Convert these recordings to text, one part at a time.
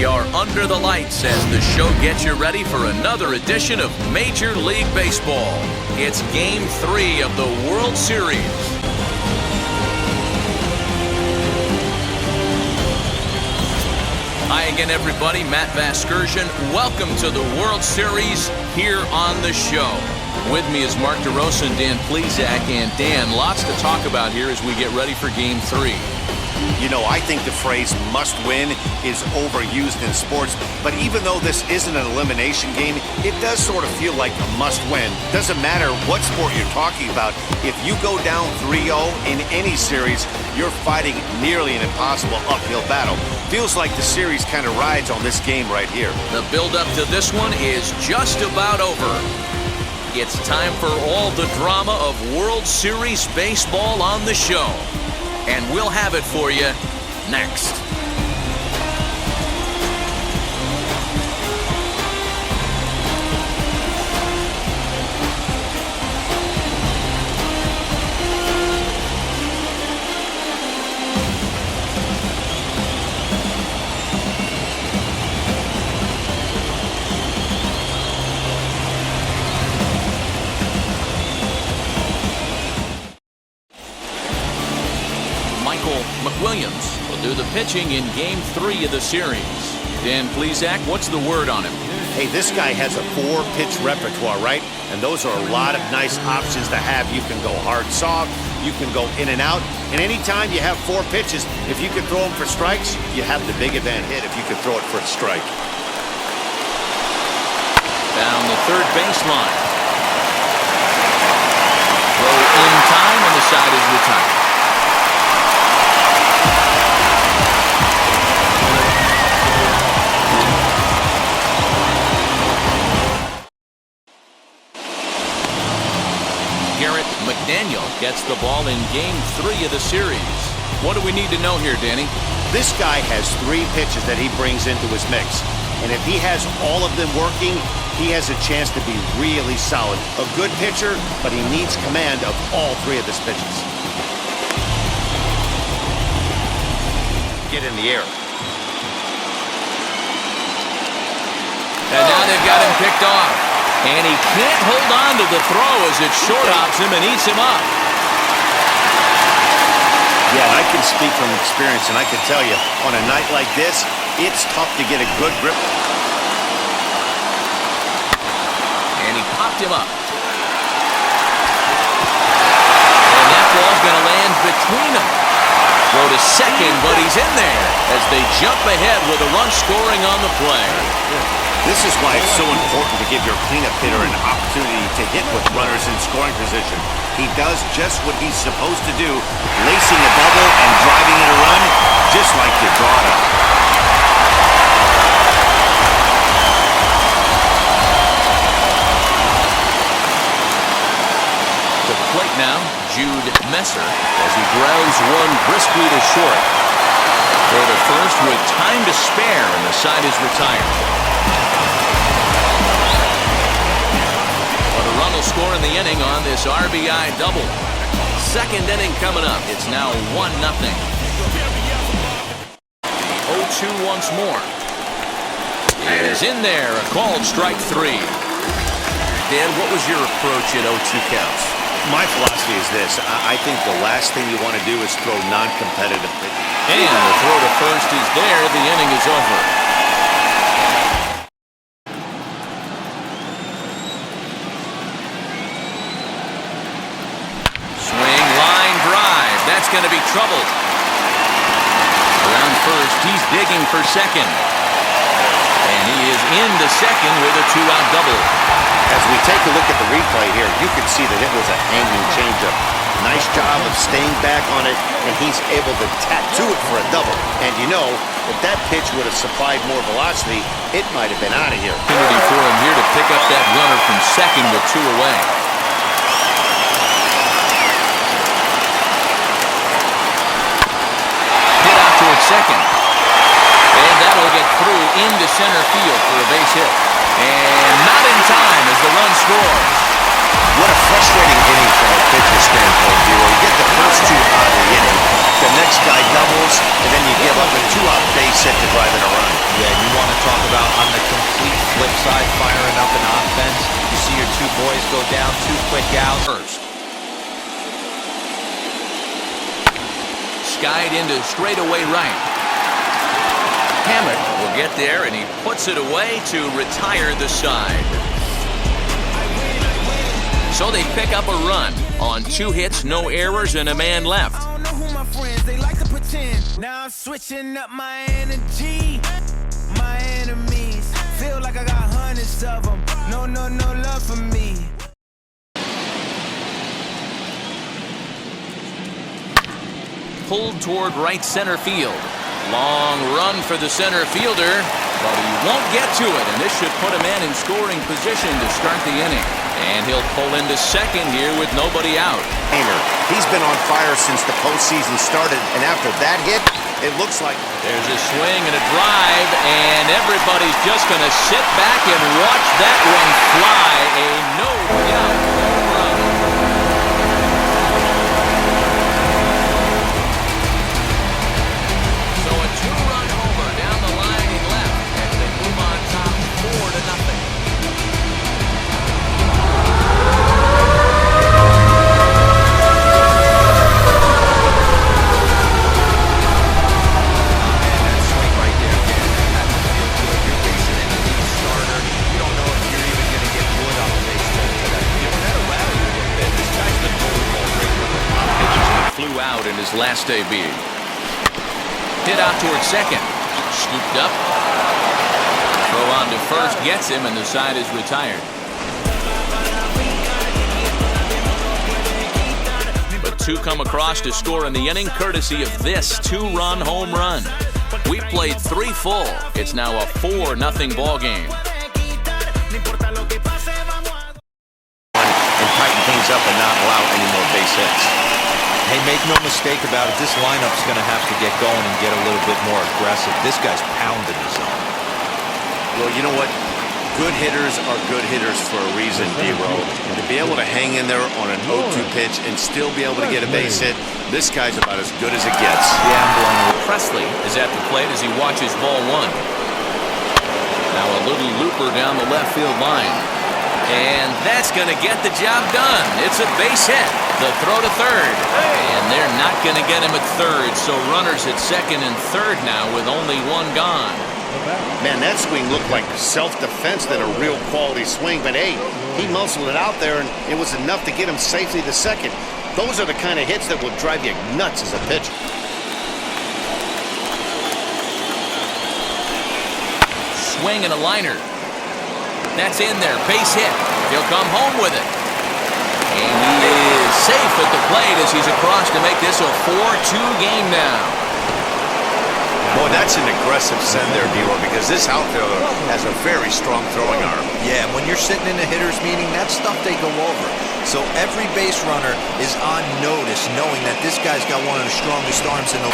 We are under the lights as the show gets you ready for another edition of Major League Baseball. It's Game 3 of the World Series. Hi again, everybody. Matt Vasgersian. Welcome to the World Series here on the show. With me is Mark DeRosa and Dan Plesac. And Dan, lots to talk about here as we get ready for Game 3. You know, I think the phrase must win is overused in sports, but even though this isn't an elimination game, it does sort of feel like a must win. Doesn't matter what sport you're talking about. If you go down 3-0 in any series, you're fighting nearly an impossible uphill battle. Feels like the series kind of rides on this game right here. The build-up to this one is just about over. It's time for all the drama of World Series baseball on the show. And we'll have it for you next. Williams will do the pitching in Game 3 of the series. Dan Plesac, what's the word on him? Hey, this guy has a 4-pitch repertoire, right? And those are a lot of nice options to have. You can go hard, soft, you can go in and out. And anytime you have 4 pitches, if you can throw them for strikes, you have the big advantage hit if you can throw it for a strike. Down the third baseline. Throw in time, and the side is retired. Daniel gets the ball in Game 3 of the series. What do we need to know here, Danny? This guy has 3 pitches that he brings into his mix. And if he has all of them working, he has a chance to be really solid. A good pitcher, but he needs command of all 3 of his pitches. Get in the air. And now they've got him picked off. And he can't hold on to the throw as it short hops him and eats him up. Yeah, I can speak from experience, and I can tell you, on a night like this, it's tough to get a good grip. And he popped him up. And that ball's going to land between them. Throw to second, but he's in there as they jump ahead with a run scoring on the play. This is why it's so important to give your cleanup hitter an opportunity to hit with runners in scoring position. He does just what he's supposed to do, lacing a double and driving in a run, just like you draw it up. To the plate now, Jude Messer, as he grounds one briskly to short. Throw to first with time to spare, and the side is retired. Score in the inning on this RBI double. Second inning coming up. It's now 1-0. 0-2 once more. It is in there. A called strike 3. Dan, what was your approach at 0-2 counts? My philosophy is this. I think the last thing you want to do is throw non-competitive pitches. And the throw to first is there. The inning is over. That's going to be troubled. Around first, he's digging for second. And he is into second with a 2-out double. As we take a look at the replay here, you can see that it was a hanging changeup. Nice job of staying back on it, and he's able to tattoo it for a double. And you know, if that pitch would have supplied more velocity, it might have been out of here. Opportunity for him here to pick up that runner from second with 2 away. Second. And that'll get through into center field for a base hit. And not in time as the run scores. What a frustrating inning from a pitcher's standpoint, Bureau. You get the first 2 out of the inning. The next guy doubles, and then you give up a 2-out base hit to drive in a run. Yeah, you side firing up an offense. You see your two boys go down, two quick out. First. Skied into straightaway right. Hammett will get there, and he puts it away to retire the side. So they pick up a run on 2 hits, no errors, and a man left. I don't know who my friends, they like to pretend. Now I'm switching up my energy. My enemies feel like I got hundreds of them. No love for me. Pulled toward right center field. Long run for the center fielder, but he won't get to it, and this should put a man in scoring position to start the inning. And he'll pull into second here with nobody out. He's been on fire since the postseason started, and after that hit, it looks like there's a swing and a drive, and everybody's just going to sit back and watch that one fly. A no-doubt home run. So a 2-run homer down the line and left as they move on top 4-0. Out in his last debut. Hit out towards second. Scooped up. Throw on to first gets him, and the side is retired. But 2 come across to score in the inning, courtesy of this 2-run home run. We played 3 full. It's now a 4-0 ball game. and tighten things up and not allow any more base hits. Hey, make no mistake about it, this lineup's going to have to get going and get a little bit more aggressive. This guy's pounding his own. Well, you know what? Good hitters are good hitters for a reason, D-Row. To be able to hang in there on an 0-2 pitch and still be able to get a base hit, this guy's about as good as it gets. Yeah, I'm blowing. Presley is at the plate as he watches ball 1. Now a little looper down the left field line. And that's going to get the job done. It's a base hit. The throw to third. And they're not going to get him at third, so runners at second and third now with only 1 gone. Man, that swing looked like self-defense than a real quality swing, but hey, he muscled it out there, and it was enough to get him safely to second. Those are the kind of hits that will drive you nuts as a pitcher. Swing and a liner. That's in there, base hit. He'll come home with it. And he is safe at the plate as he's across to make this a 4-2 game now. Boy, that's an aggressive send there, D-Row, because this outfielder has a very strong throwing arm. Yeah, when you're sitting in a hitter's meeting, that's stuff they go over. So every base runner is on notice, knowing that this guy's got one of the strongest arms in the...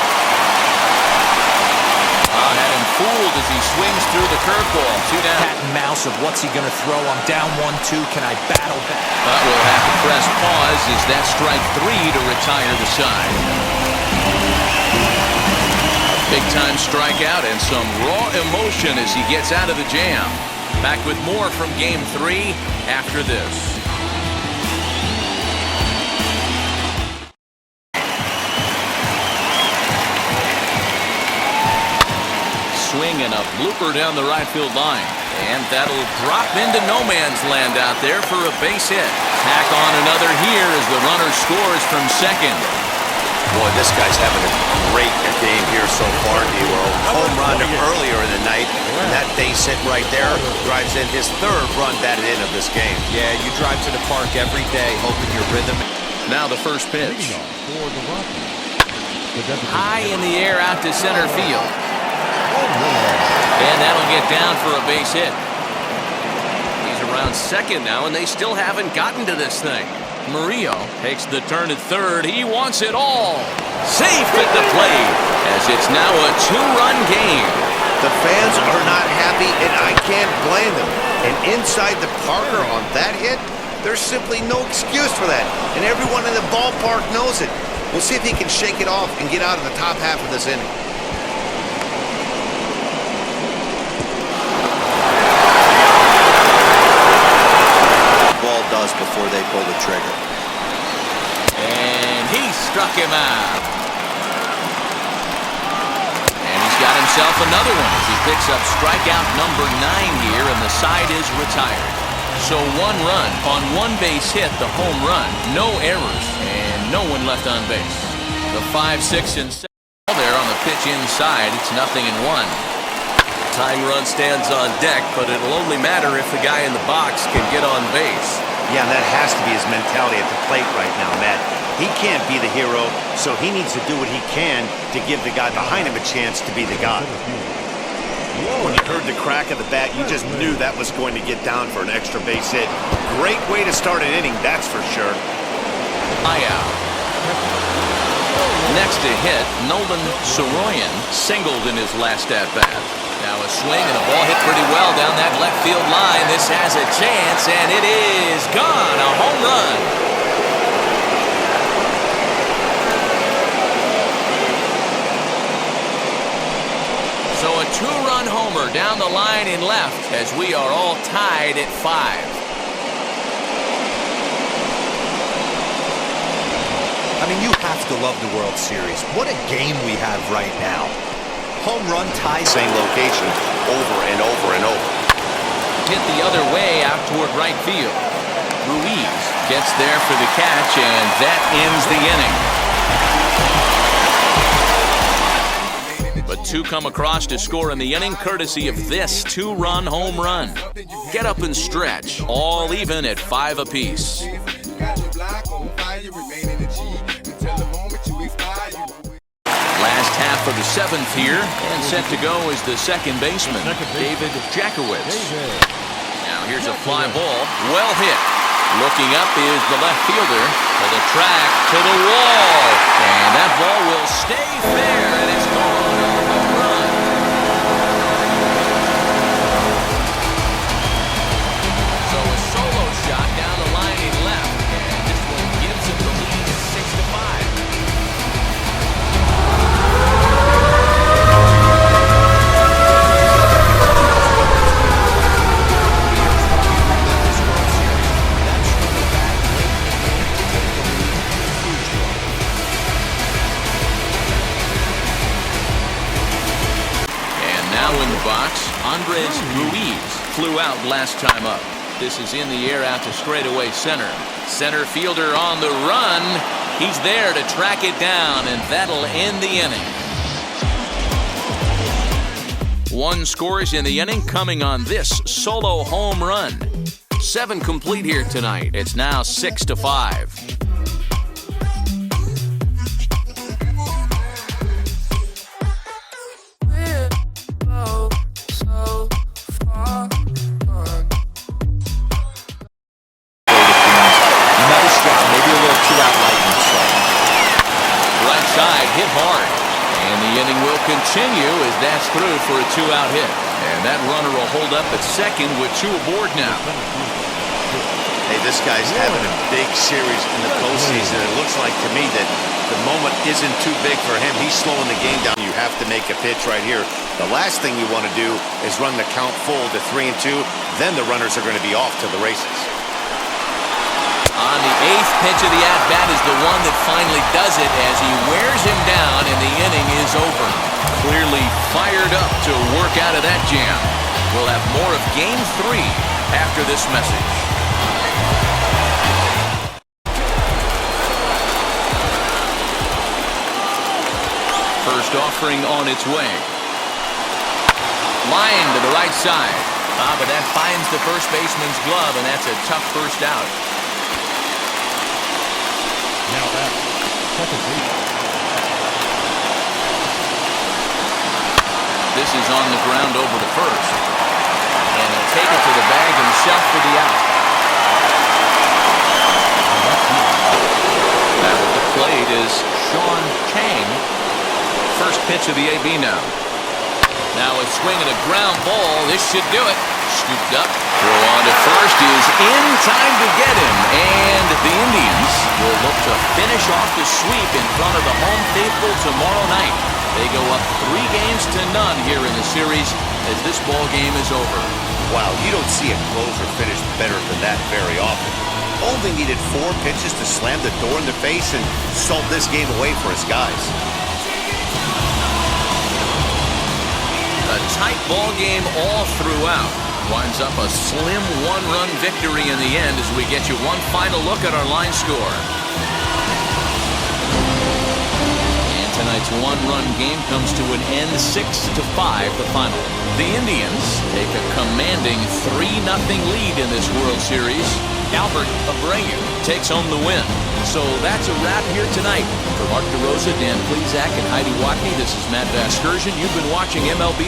Had him fooled as he swings through the curveball. 2 down. Cat and mouse of what's he going to throw. I'm down 1-2. Can I battle back? But we'll have to press pause as that strike 3 to retire the side. Big-time strikeout and some raw emotion as he gets out of the jam. Back with more from Game 3 after this. Swing and a blooper down the right field line. And that'll drop into no man's land out there for a base hit. Tack on another here as the runner scores from second. Boy, this guy's having a great game here so far, D-Row. Home run earlier in the night, and that base hit right there drives in his 3rd run batted in of this game. Yeah, you drive to the park every day hoping your rhythm... Now the first pitch. High in the air out to center field. And that'll get down for a base hit. He's around second now, and they still haven't gotten to this thing. Murillo takes the turn at third. He wants it all. Safe at the plate, as it's now a 2-run game. The fans are not happy, and I can't blame them. And inside the Parker on that hit, there's simply no excuse for that. And everyone in the ballpark knows it. We'll see if he can shake it off and get out of the top half of this inning. himself another one as he picks up strikeout number 9 here, and the side is retired. So 1 run on 1 base hit, the home run, no errors, and no one left on base. The 5, 6, and 7 there on the pitch inside. It's 0-1. Tying run stands on deck, but it'll only matter if the guy in the box can get on base. Yeah, and that has to be his mentality at the plate right now, Matt. He can't be the hero, so he needs to do what he can to give the guy behind him a chance to be the guy. When you heard the crack of the bat, you just knew that was going to get down for an extra base hit. Great way to start an inning, that's for sure. Next to hit, Nolan Soroyan singled in his last at-bat. Now a swing and a ball hit pretty well down that left field line. This has a chance, and it is gone. A home run. So a 2-run homer down the line in left as we are all tied at 5. I mean, you have to love the World Series. What a game we have right now. Home run ties. Same location over and over and over. Hit the other way out toward right field. Ruiz gets there for the catch, and that ends the inning. But 2 come across to score in the inning, courtesy of this 2-run home run. Get up and stretch, all even at 5 apiece. Last half of the 7th here, and set to go is the second baseman, David Jackowitz. Now here's a fly ball, well hit. Looking up is the left fielder to the track, to the wall. And that ball will stay fair, and it's gone. A home run. So a solo shot down the line in left, and this one gives him the lead at 6-5. Andres Ruiz flew out last time up. This is in the air out to straightaway center. Center fielder on the run. He's there to track it down, and that'll end the inning. 1 scores in the inning coming on this solo home run. 7 complete here tonight. It's now 6-5. Hit hard, and the inning will continue as that's through for a 2-out hit. And that runner will hold up at second with 2 aboard now. Hey, this guy's having a big series in the postseason. It looks like to me that the moment isn't too big for him. He's slowing the game down. You have to make a pitch right here. The last thing you want to do is run the count full to 3-2. Then the runners are going to be off to the races. On the 8th pitch of the at-bat is the one that finally does it as he wears him down, and the inning is over. Clearly fired up to work out of that jam. We'll have more of Game 3 after this message. First offering on its way. Line to the right side. But that finds the first baseman's glove, and that's a tough first out. Now back, second base. This is on the ground over to first. And he'll take it to the bag himself for the out. Now at the plate is Sean Chang. First pitch of the AB now. Now a swing and a ground ball. This should do it. Scooped up. Throw on to first is in time to get him. And the Indians will look to finish off the sweep in front of the home faithful tomorrow night. They go up 3-0 here in the series as this ball game is over. Wow, you don't see a closer finish better than that very often. Only needed 4 pitches to slam the door in the face and salt this game away for his guys. A tight ball game all throughout. Winds up a slim one-run victory in the end as we get you one final look at our line score. And tonight's one-run game comes to an end, 6-5 the final. The Indians take a commanding 3-0 lead in this World Series. Albert Abreu takes home the win. So that's a wrap here tonight. For Mark DeRosa, Dan Plezak, and Heidi Watney, this is Matt Vasgersian. You've been watching MLB.